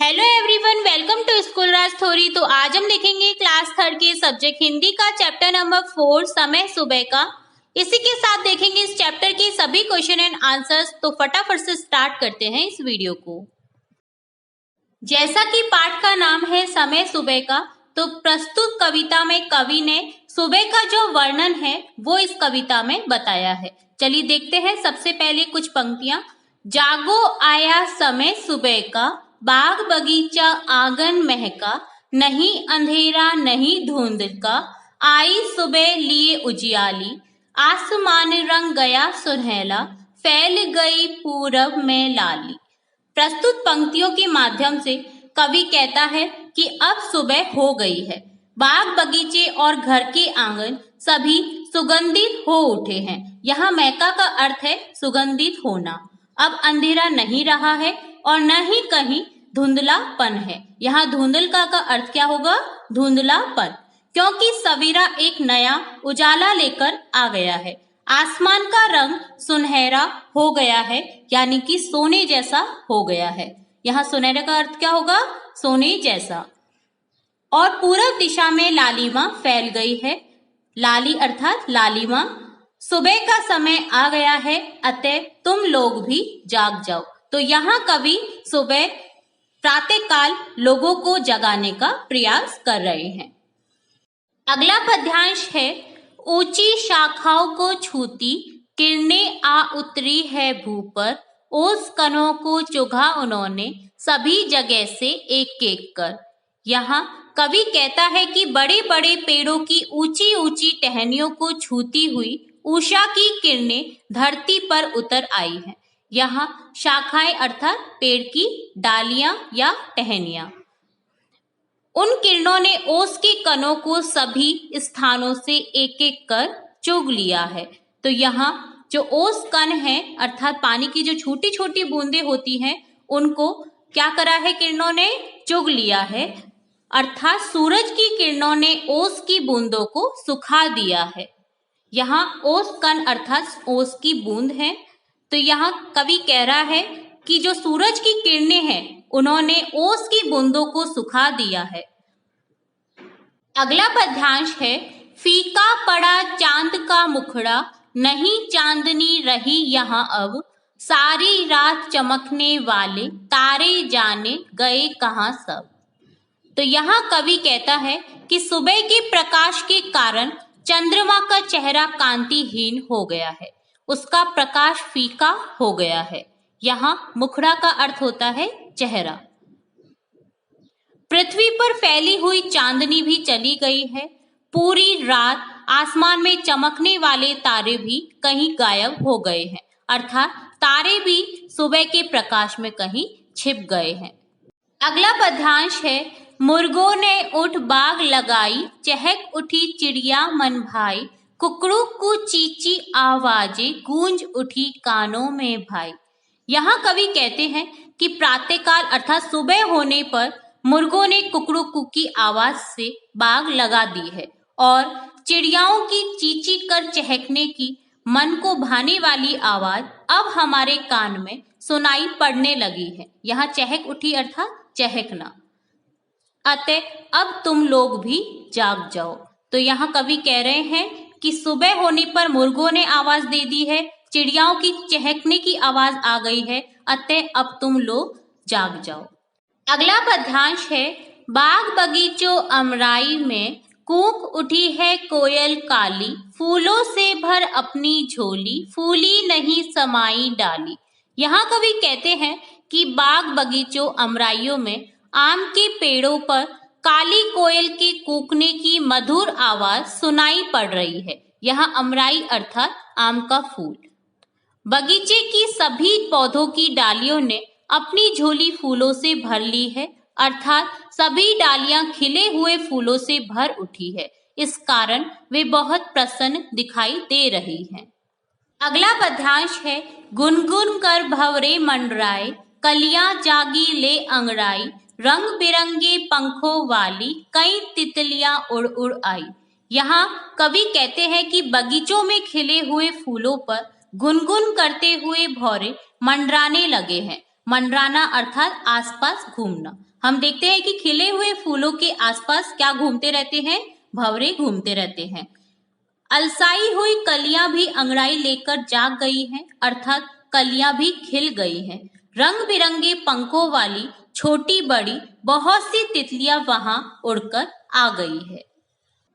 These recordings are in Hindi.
Hello everyone, welcome to school Raj theory. तो आज हम देखेंगे क्लास थर्ड के सब्जेक्ट हिंदी का चैप्टर नंबर 4 समय सुबह का। इसी के साथ देखेंगे इस चैप्टर के सभी क्वेश्चन एंड आंसर्स। तो फटाफट से स्टार्ट करते हैं इस वीडियो को। जैसा कि पाठ का नाम है समय सुबह का, तो प्रस्तुत कविता में कवि ने सुबह का जो वर्णन है वो इस कविता में बताया है। चलिए देखते हैं सबसे पहले कुछ पंक्तियां। जागो आया समय सुबह का, बाग बगीचा आंगन महका, नहीं अंधेरा नहीं धुंध का, आई सुबह लिए उजियाली, आसमान रंग गया सुनहला, फैल गई पूरब में लाली। प्रस्तुत पंक्तियों के माध्यम से कवि कहता है कि अब सुबह हो गई है, बाग बगीचे और घर के आंगन सभी सुगंधित हो उठे हैं। यहाँ महका का अर्थ है सुगंधित होना। अब अंधेरा नहीं रहा है और न ही कहीं धुंधलापन है। यहाँ धुंधला का अर्थ क्या होगा? धुंधलापन, क्योंकि सवेरा एक नया उजाला लेकर आ गया है। आसमान का रंग सुनहरा हो गया है, यानी कि सोने जैसा हो गया है। यहाँ सुनहरा का अर्थ क्या होगा? सोने जैसा। और पूरब दिशा में लालिमा फैल गई है। लाली अर्थात लालिमा। सुबह का समय आ गया है, अतः तुम लोग भी जाग जाओ। तो यहाँ कवि सुबह प्रातःकाल लोगों को जगाने का प्रयास कर रहे हैं। अगला पद्यांश है, ऊंची शाखाओं को छूती किरणें आ उतरी है भू पर, ओस कणों को चुगा उन्होंने सभी जगह से एक एक कर। यहाँ कवि कहता है कि बड़े बड़े पेड़ों की ऊंची ऊंची टहनियों को छूती हुई उषा की किरणें धरती पर उतर आई हैं। यहाँ शाखाएं अर्थात पेड़ की डालियां या टहनियां। उन किरणों ने ओस के कणों को सभी स्थानों से एक एक कर चुग लिया है। तो यहाँ जो ओस कण है अर्थात पानी की जो छोटी छोटी बूंदें होती हैं, उनको क्या करा है? किरणों ने चुग लिया है। अर्थात सूरज की किरणों ने ओस की बूंदों को सुखा दिया है। यहाँ ओस कण अर्थात ओस की बूंद है। तो यहाँ कवि कह रहा है कि जो सूरज की किरणें हैं उन्होंने ओस की बूंदों को सुखा दिया है। अगला पद्यांश है, फीका पड़ा चांद का मुखड़ा, नहीं चांदनी रही यहाँ अब, सारी रात चमकने वाले तारे जाने गए कहाँ सब। तो यहाँ कवि कहता है कि सुबह के प्रकाश के कारण चंद्रमा का चेहरा कांतिहीन हो गया है, उसका प्रकाश फीका हो गया है। यहाँ मुखड़ा का अर्थ होता है चेहरा। पृथ्वी पर फैली हुई चांदनी भी चली गई है। पूरी रात आसमान में चमकने वाले तारे भी कहीं गायब हो गए हैं, अर्थात तारे भी सुबह के प्रकाश में कहीं छिप गए हैं। अगला पद्यांश है, मुर्गों ने उठ बाग लगाई, चहक उठी चिड़िया मन भाई, कुकड़ू को चींची आवाजें गूंज उठी कानों में भाई। यहाँ कवि कहते हैं कि प्रातःकाल अर्थात सुबह होने पर मुर्गों ने कुकड़ू की आवाज से बाग लगा दी है और चिड़ियाओं की चींची कर चहकने की मन को भाने वाली आवाज अब हमारे कान में सुनाई पड़ने लगी है। यहाँ चहक उठी अर्थात चहकना। अतः अब तुम लोग भी जाग जाओ। तो यहाँ कवि कह रहे हैं कि सुबह होने पर मुर्गों ने आवाज दे दी है, चिड़ियाओं की चहकने की आवाज आ गई है, अतः अब तुम लोग जाग जाओ। अगला पद्यांश है, बाग बगीचों अमराई में कूक उठी है कोयल काली, फूलों से भर अपनी झोली, फूली नहीं समाई डाली। यहाँ कवि कहते हैं कि बाग बगीचों अमराइयों में आम के पेड़ों पर काली कोयल के कूकने की मधुर आवाज सुनाई पड़ रही है। यहाँ अमराई अर्थात आम का फूल। बगीचे की सभी पौधों की डालियों ने अपनी झोली फूलों से भर ली है, अर्थात सभी डालियां खिले हुए फूलों से भर उठी है। इस कारण वे बहुत प्रसन्न दिखाई दे रही हैं। अगला पद्यांश है, गुनगुन कर भंवरे मंडराए, कलियां जागी ले अंगड़ाई, रंग बिरंगे पंखों वाली कई तितलियां उड़ उड़ आई। यहाँ कवि कहते हैं कि बगीचों में खिले हुए फूलों पर गुनगुन करते हुए भौरे मंडराने लगे हैं। मंडराना अर्थात आसपास घूमना। हम देखते हैं कि खिले हुए फूलों के आसपास क्या घूमते रहते हैं, भंवरे घूमते रहते हैं। अलसाई हुई कलियां भी अंगड़ाई लेकर जाग गई हैं, अर्थात कलियां भी खिल गई हैं। रंग बिरंगे पंखों वाली छोटी बड़ी बहुत सी तितलियां वहां उड़कर आ गई है।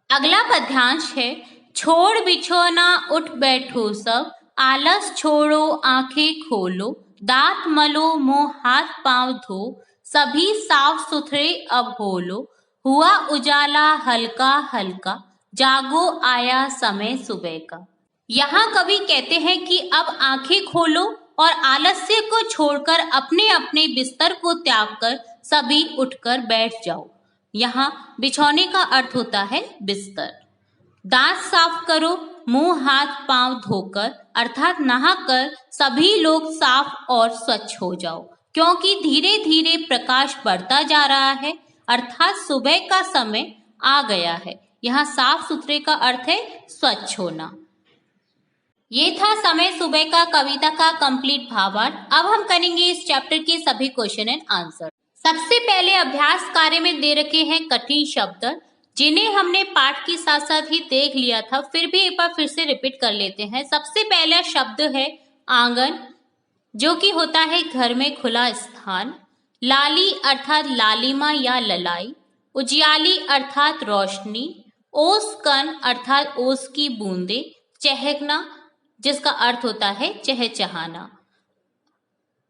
अगला पद्यांश है, छोड़ बिछौना उठ बैठो सब, आलस छोड़ो आंखें खोलो, दांत मलो मुंह हाथ पांव धो, सभी साफ सुथरे अब होलो, हुआ उजाला हल्का हल्का, जागो आया समय सुबह का। यहाँ कवि कहते हैं कि अब आंखें खोलो और आलस्य को छोड़कर अपने अपने बिस्तर को त्याग कर सभी उठकर बैठ जाओ। यहाँ बिछौने का अर्थ होता है बिस्तर। दांत साफ करो, मुंह हाथ पांव धोकर अर्थात नहाकर सभी लोग साफ और स्वच्छ हो जाओ, क्योंकि धीरे धीरे प्रकाश बढ़ता जा रहा है, अर्थात सुबह का समय आ गया है। यहाँ साफ सुथरे का अर्थ है स्वच्छ होना। ये था समय सुबह का कविता का कंप्लीट भावार्थ। अब हम करेंगे इस चैप्टर के सभी क्वेश्चन एंड आंसर। सबसे पहले अभ्यास कार्य में दे रखे हैं कठिन शब्द, जिन्हें हमने पाठ के साथ साथ ही देख लिया था, फिर भी एक बार फिर से रिपीट कर लेते हैं। सबसे पहला शब्द है आंगन, जो कि होता है घर में खुला स्थान। लाली अर्थात लालिमा या ललाई। उजियाली अर्थात रोशनी। ओस कण अर्थात ओस की बूंदे। चहकना, जिसका अर्थ होता है चहचहाना।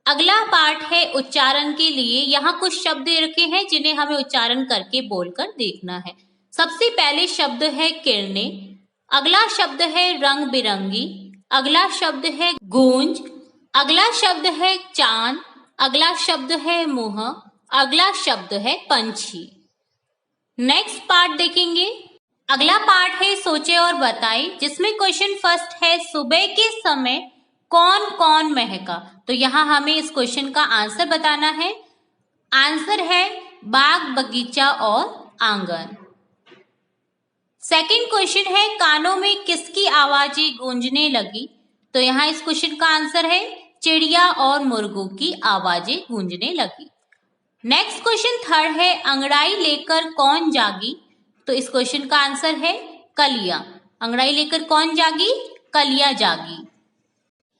अगला पार्ट है उच्चारण के लिए। यहाँ कुछ शब्द रखे हैं जिन्हें हमें उच्चारण करके बोलकर देखना है। सबसे पहले शब्द है किरणें। अगला शब्द है रंग बिरंगी। अगला शब्द है गूंज। अगला शब्द है चांद। अगला शब्द है मुंह। अगला शब्द है पंछी। नेक्स्ट पार्ट देखेंगे। अगला पार्ट है सोचे और बताए, जिसमें क्वेश्चन फर्स्ट है सुबह के समय कौन कौन महका। तो यहाँ हमें इस क्वेश्चन का आंसर बताना है। आंसर है बाग बगीचा और आंगन। सेकंड क्वेश्चन है कानों में किसकी आवाजें गूंजने लगी। तो यहाँ इस क्वेश्चन का आंसर है चिड़िया और मुर्गों की आवाजें गूंजने लगी। नेक्स्ट क्वेश्चन थर्ड है अंगड़ाई लेकर कौन जागी। तो इस क्वेश्चन का आंसर है कलियां। अंगड़ाई लेकर कौन जागी, कलियां जागी।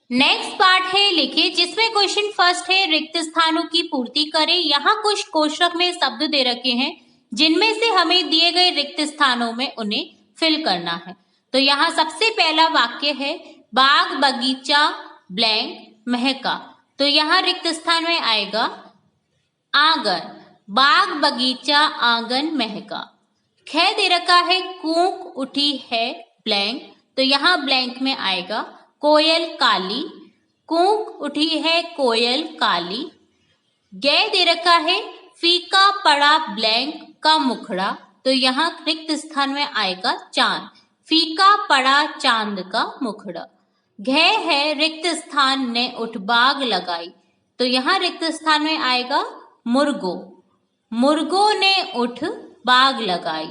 नेक्स्ट पार्ट है लिखे, जिसमें क्वेश्चन फर्स्ट है रिक्त स्थानों की पूर्ति करें। यहाँ कुछ कोष्ठक में शब्द दे रखे हैं, जिनमें से हमें दिए गए रिक्त स्थानों में उन्हें फिल करना है। तो यहाँ सबसे पहला वाक्य है बाग बगीचा ब्लैंक महका। तो यहाँ रिक्त स्थान में आएगा आंगन। बाग बगीचा आंगन महका। ख दे रखा है कूक उठी है ब्लैंक। तो यहाँ ब्लैंक में आएगा कोयल काली। कूक उठी है कोयल काली। गे दे रखा है फीका पड़ा ब्लैंक का मुखड़ा। तो यहाँ रिक्त स्थान में आएगा चांद। फीका पड़ा चांद का मुखड़ा। घे है रिक्त स्थान ने उठ बाग लगाई। तो यहाँ रिक्त स्थान में आएगा मुर्गो। मुर्गों ने उठ बाग लगाई।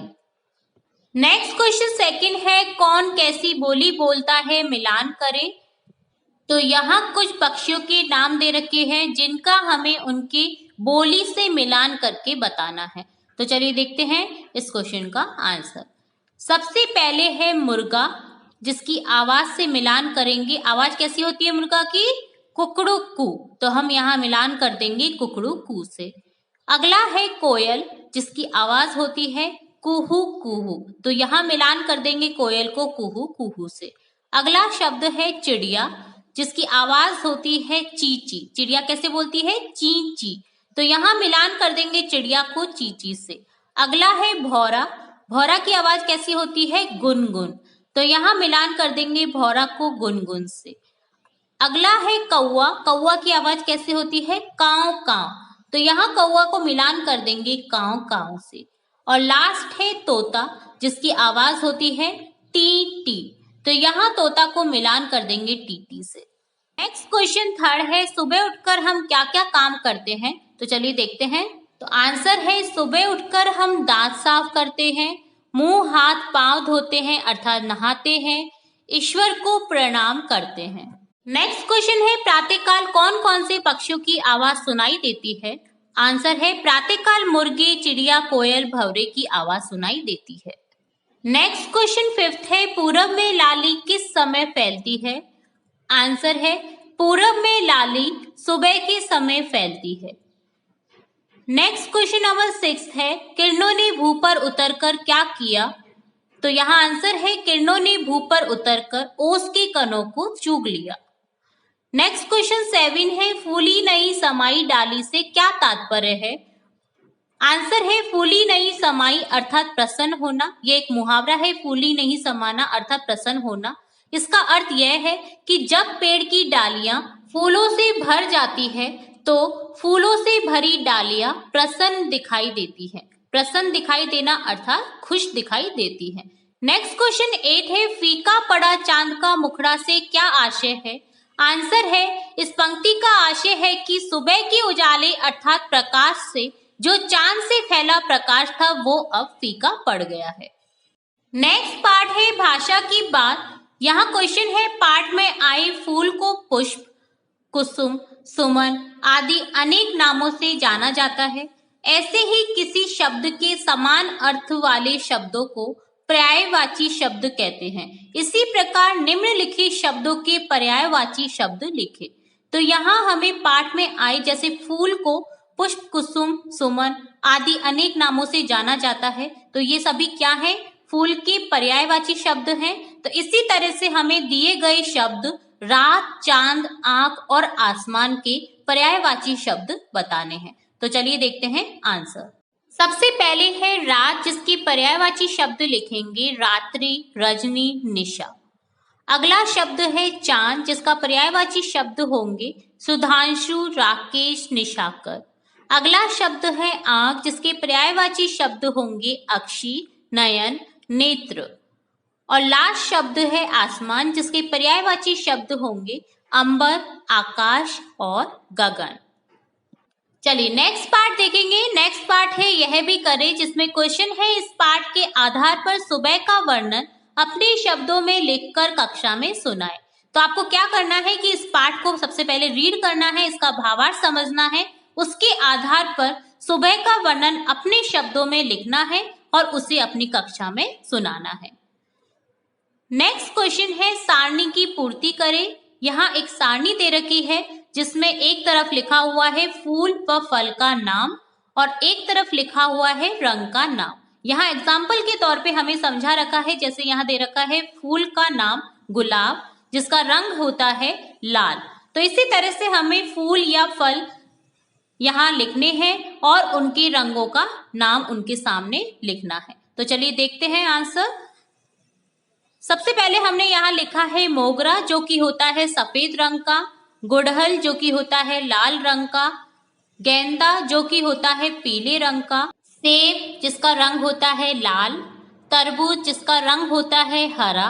नेक्स्ट क्वेश्चन सेकंड है कौन कैसी बोली बोलता है मिलान करें। तो यहाँ कुछ पक्षियों के नाम दे रखे हैं, जिनका हमें उनकी बोली से मिलान करके बताना है। तो चलिए देखते हैं इस क्वेश्चन का आंसर। सबसे पहले है मुर्गा, जिसकी आवाज से मिलान करेंगे। आवाज कैसी होती है मुर्गा की, कुकड़ू कू। तो हम यहाँ मिलान कर देंगे कुकड़ू कू से। अगला है कोयल, जिसकी आवाज होती है कुहू कुहू। तो यहाँ मिलान कर देंगे कोयल को कुहू कुहू से। अगला शब्द है चिड़िया, जिसकी आवाज होती है चींची। चिड़िया कैसे बोलती है, ची ची। तो यहाँ मिलान कर देंगे चिड़िया को चींची से। अगला है भौरा। भौरा की आवाज कैसी होती है, गुनगुन। तो यहाँ मिलान कर देंगे भौरा को गुनगुन से। अगला है कौवा। कौवा की आवाज कैसे होती है, काव काव। तो यहाँ कौवा को मिलान कर देंगे काव काव से। और लास्ट है तोता, जिसकी आवाज होती है टी टी। तो यहाँ तोता को मिलान कर देंगे टीटी से। नेक्स्ट क्वेश्चन थर्ड है सुबह उठकर हम क्या क्या काम करते हैं। तो चलिए देखते हैं। तो आंसर है सुबह उठकर हम दांत साफ करते हैं, मुंह हाथ पांव धोते हैं अर्थात नहाते हैं, ईश्वर को प्रणाम करते हैं। नेक्स्ट क्वेश्चन है प्रातःकाल कौन कौन से पक्षियों की आवाज सुनाई देती है। आंसर है प्रातःकाल मुर्गे, चिड़िया, कोयल, भंवरे की आवाज सुनाई देती है। नेक्स्ट क्वेश्चन 5th है, पूरब में लाली किस समय फैलती है? आंसर है पूरब में लाली सुबह के समय फैलती है। नेक्स्ट क्वेश्चन नंबर 6 है, किरणों ने भू पर उतरकर क्या किया? तो यहाँ आंसर है किरणों ने भू पर उतरकर ओस के कणों को चूग लिया। नेक्स्ट क्वेश्चन 7 है, फूली नहीं समाई डाली से क्या तात्पर्य है? आंसर है फूली नहीं समाई अर्थात प्रसन्न होना। ये एक मुहावरा है, फूली नहीं समाना अर्थात प्रसन्न होना। इसका अर्थ यह है कि जब पेड़ की डालियां फूलों से भर जाती है तो फूलों से भरी डालियां प्रसन्न दिखाई देती है। प्रसन्न दिखाई देना अर्थात खुश दिखाई देती है। नेक्स्ट क्वेश्चन 8 है, फीका पड़ा चांद का मुखड़ा से क्या आशय है? आंसर है इस पंक्ति का आशय है कि सुबह के उजाले अर्थात प्रकाश से जो चांद से फैला प्रकाश था वो अब फीका पड़ गया है। नेक्स्ट पार्ट है भाषा की बात। यहाँ क्वेश्चन है, पाठ में आए फूल को पुष्प, कुसुम, सुमन आदि अनेक नामों से जाना जाता है। ऐसे ही किसी शब्द के समान अर्थ वाले शब्दों को पर्यायवाची शब्द कहते हैं। इसी प्रकार निम्नलिखित शब्दों के पर्यायवाची शब्द लिखें। तो यहाँ हमें पाठ में आए जैसे फूल को पुष्प, कुसुम, सुमन आदि अनेक नामों से जाना जाता है, तो ये सभी क्या है? फूल के पर्यायवाची शब्द हैं। तो इसी तरह से हमें दिए गए शब्द रात, चांद, आंख और आसमान के पर्यायवाची शब्द बताने हैं। तो चलिए देखते हैं आंसर। सबसे पहले है रात, जिसके पर्यायवाची शब्द लिखेंगे रात्रि, रजनी, निशा। अगला शब्द है चांद, जिसका पर्यायवाची शब्द होंगे सुधांशु, राकेश, निशाकर। अगला शब्द है आंख, जिसके पर्यायवाची शब्द होंगे अक्षी, नयन, नेत्र। और लास्ट शब्द है आसमान, जिसके पर्यायवाची शब्द होंगे अंबर, आकाश और गगन। चलिए नेक्स्ट पार्ट देखेंगे। नेक्स्ट पार्ट है यह भी करें, जिसमें क्वेश्चन है, इस पार्ट के आधार पर सुबह का वर्णन अपने शब्दों में लिखकर कक्षा में सुनाए। तो आपको क्या करना है कि इस पार्ट को सबसे पहले रीड करना है, इसका भावार्थ समझना है, उसके आधार पर सुबह का वर्णन अपने शब्दों में लिखना है और उसे अपनी कक्षा में सुनाना है। नेक्स्ट क्वेश्चन है, सारणी की पूर्ति करें। यहाँ एक सारणी दे रखी है जिसमें एक तरफ लिखा हुआ है फूल व फल का नाम और एक तरफ लिखा हुआ है रंग का नाम। यहाँ एग्जाम्पल के तौर पे हमें समझा रखा है, जैसे यहाँ दे रखा है फूल का नाम गुलाब, जिसका रंग होता है लाल। तो इसी तरह से हमें फूल या फल यहाँ लिखने हैं और उनके रंगों का नाम उनके सामने लिखना है। तो चलिए देखते हैं आंसर। सबसे पहले हमने यहाँ लिखा है मोगरा, जो कि होता है सफेद रंग का, गुड़हल जो कि होता है लाल रंग का, गेंदा जो कि होता है पीले रंग का, सेब जिसका रंग होता है लाल, तरबूज जिसका रंग होता है हरा,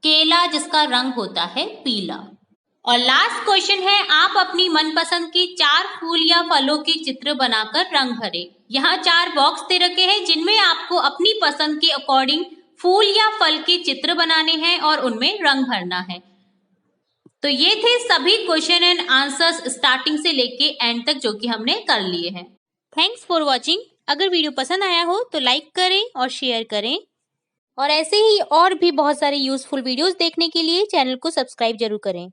केला जिसका रंग होता है पीला। और लास्ट क्वेश्चन है, आप अपनी मनपसंद के 4 फूल या फलों के चित्र बनाकर रंग भरें। यहाँ 4 बॉक्स दे रखे हैं जिनमें आपको अपनी पसंद के अकॉर्डिंग फूल या फल के चित्र बनाने हैं और उनमें रंग भरना है। तो ये थे सभी क्वेश्चन एंड आंसर्स स्टार्टिंग से लेके एंड तक जो कि हमने कर लिए हैं। Thanks for watching. अगर वीडियो पसंद आया हो तो लाइक करें और शेयर करें, और ऐसे ही और भी बहुत सारे यूजफुल वीडियोस देखने के लिए चैनल को सब्सक्राइब जरूर करें।